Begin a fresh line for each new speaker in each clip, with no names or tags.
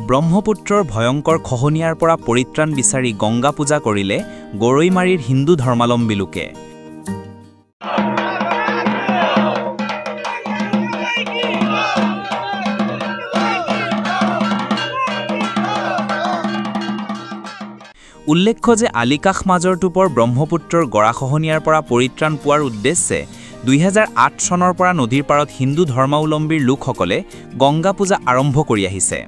ব্ৰহ্মপুত্ৰৰ ভয়ংকৰ খহনীয়াৰ পৰা পৰিত্ৰাণ বিচাৰি গংগা পূজা কৰিলে গৰৈমাৰীৰ হিন্দু ধৰ্মাৱলম্বী লোকে। উল্লেখ্য যে আলিকাষ মাজৰ টুপৰ ব্ৰহ্মপুত্ৰৰ গৰাখহনীয়াৰ পৰা পৰিত্ৰাণ পোৱাৰ উদ্দেশ্যে 2008 চনৰ পৰা নদীৰ পাৰত হিন্দু ধৰ্মাৱলম্বীৰ লোকসকলে গংগা পূজা আৰম্ভ কৰি আহিছে।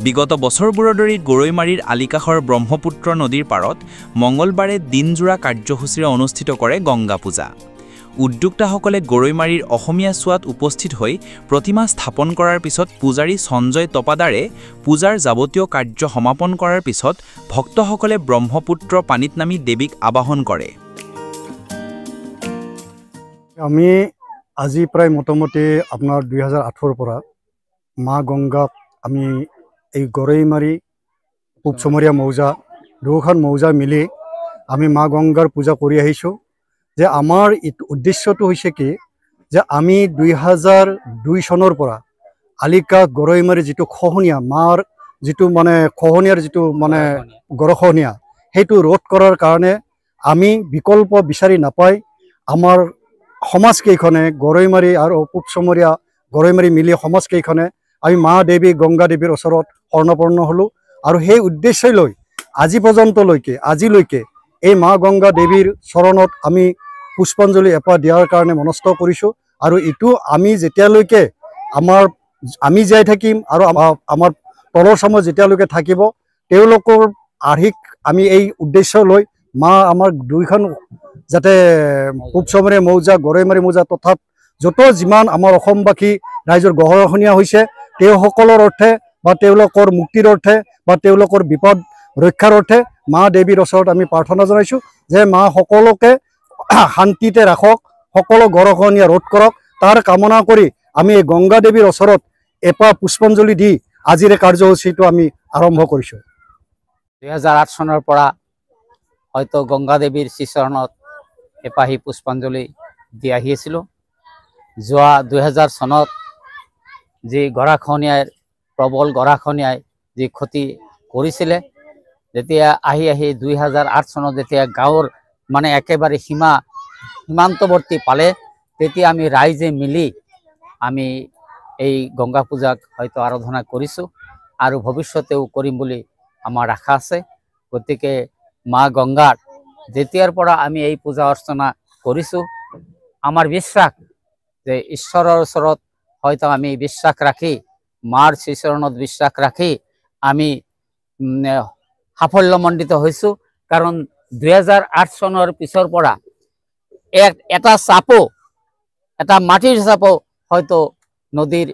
বিগত বছৰবোৰৰ দৰে গৰৈমাৰীৰ আলিকাষৰ ব্ৰহ্মপুত্ৰ নদীৰ পাৰত মঙলবাৰে দিনজোৰা কাৰ্যসূচীৰে অনুষ্ঠিত কৰে গংগা পূজা। উদ্যোক্তাসকলে গৰৈমাৰীৰ অসমীয়া চোৱাত উপস্থিত হৈ প্ৰতিমা স্থাপন কৰাৰ পিছত পূজাৰী সঞ্জয় তপাদাৰে পূজাৰ যাৱতীয় কাৰ্য সমাপন কৰাৰ পিছত ভক্তসকলে ব্ৰহ্মপুত্ৰ পানীত নামি দেৱীক আবাহন কৰে।
আমি আজি প্ৰায় মোটামুটি আপোনাৰ 2008 পৰা মা গংগাক আমি এই গৰৈমাৰী পূবচমৰীয়া মৌজা দুখন মৌজা মিলি আমি মা গংগাৰ পূজা কৰি আহিছোঁ। যে আমাৰ উদ্দেশ্যটো হৈছে কি যে আমি 2002 চনৰ পৰা আলিকাষ গৰৈমাৰী যিটো খহনীয়া মাৰ যিটো মানে খহনীয়াৰ যিটো মানে গৰাখহনীয়া সেইটো ৰোধ কৰাৰ কাৰণে আমি বিকল্প বিচাৰি নাপাই আমাৰ সমাজকেইখনে গৰৈমাৰী আৰু পূবচমৰীয়া গৰৈমাৰী মিলি সমাজকেইখনে আমি মা দেৱী গংগা দেৱীৰ ওচৰত শৰণাপন্ন হ'লোঁ আৰু সেই উদ্দেশ্যই লৈ আজি পৰ্যন্তলৈকে আজিলৈকে এই মা গংগা দেৱীৰ চৰণত আমি পুষ্পাঞ্জলি এপাহ দিয়াৰ কাৰণে মনস্থ কৰিছোঁ। আৰু এইটো আমি যেতিয়ালৈকে আমি জীয়াই থাকিম আৰু আমাৰ তলৰ চামৰ যেতিয়ালৈকে থাকিব তেওঁলোকৰ আৰ্হিক আমি এই উদ্দেশ্য লৈ মা আমাৰ দুইখন যাতে পূবচমৰীয়া মৌজা গৰৈমাৰী মৌজা তথা যত যিমান আমাৰ অসমবাসী ৰাইজৰ গৰাখহনীয়া হৈছে তেওঁসকলৰ অৰ্থে বা তেওঁলোকৰ মুক্তিৰ অৰ্থে বা তেওঁলোকৰ বিপদ ৰক্ষাৰ অৰ্থে মা দেৱীৰ ওচৰত আমি প্ৰাৰ্থনা জনাইছোঁ যে মা সকলোকে শান্তিতে ৰাখক, সকলো গৰাখহনীয়া ৰোধ কৰক। তাৰ কামনা কৰি আমি এই গংগা দেৱীৰ ওচৰত এপাহ পুষ্পাঞ্জলি দি আজিৰ কাৰ্যসূচীটো আমি আৰম্ভ কৰিছোঁ।
2008 চনৰ পৰা হয়তো গংগা দেৱীৰ শ্ৰীচৰণত এপাহি পুষ্পাঞ্জলি দি আহি আছিলোঁ। যোৱা 2000 চনত যি গৰাখহনীয়াৰ প্ৰবল গৰাখহনীয়াই যি ক্ষতি কৰিছিলে যেতিয়া আহি 2008 চনত যেতিয়া গাঁৱৰ মানে একেবাৰে সীমান্তৱৰ্তী পালে তেতিয়া আমি ৰাইজে মিলি আমি এই গংগা পূজাক হয়তো আৰাধনা কৰিছোঁ আৰু ভৱিষ্যতেও কৰিম বুলি আমাৰ আশা আছে। গতিকে মা গংগাৰ যেতিয়াৰ পৰা আমি এই পূজা অৰ্চনা কৰিছোঁ আমাৰ বিশ্বাস যে ঈশ্বৰৰ ওচৰত হয়তো আমি বিশ্বাস ৰাখি মাৰ শ্ৰীচৰণত বিশ্বাস ৰাখি আমি সাফল্যমণ্ডিত হৈছোঁ। কাৰণ 2008 চনৰ পিছৰ পৰা এটা মাটিৰ চাপো হয়তো নদীৰ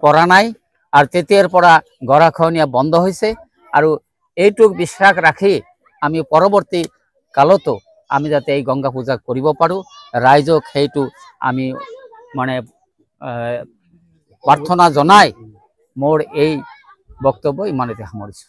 পৰা নাই আৰু তেতিয়াৰ পৰা গৰাখহনীয়া বন্ধ হৈছে আৰু এইটোক বিশ্বাস ৰাখি আমি পৰৱৰ্তী কালতো আমি যাতে এই গংগা পূজা কৰিব পাৰোঁ ৰাইজক সেইটো আমি মানে প্ৰাৰ্থনা জনাই মোৰ এই বক্তব্য ইমানতে সামৰিছোঁ।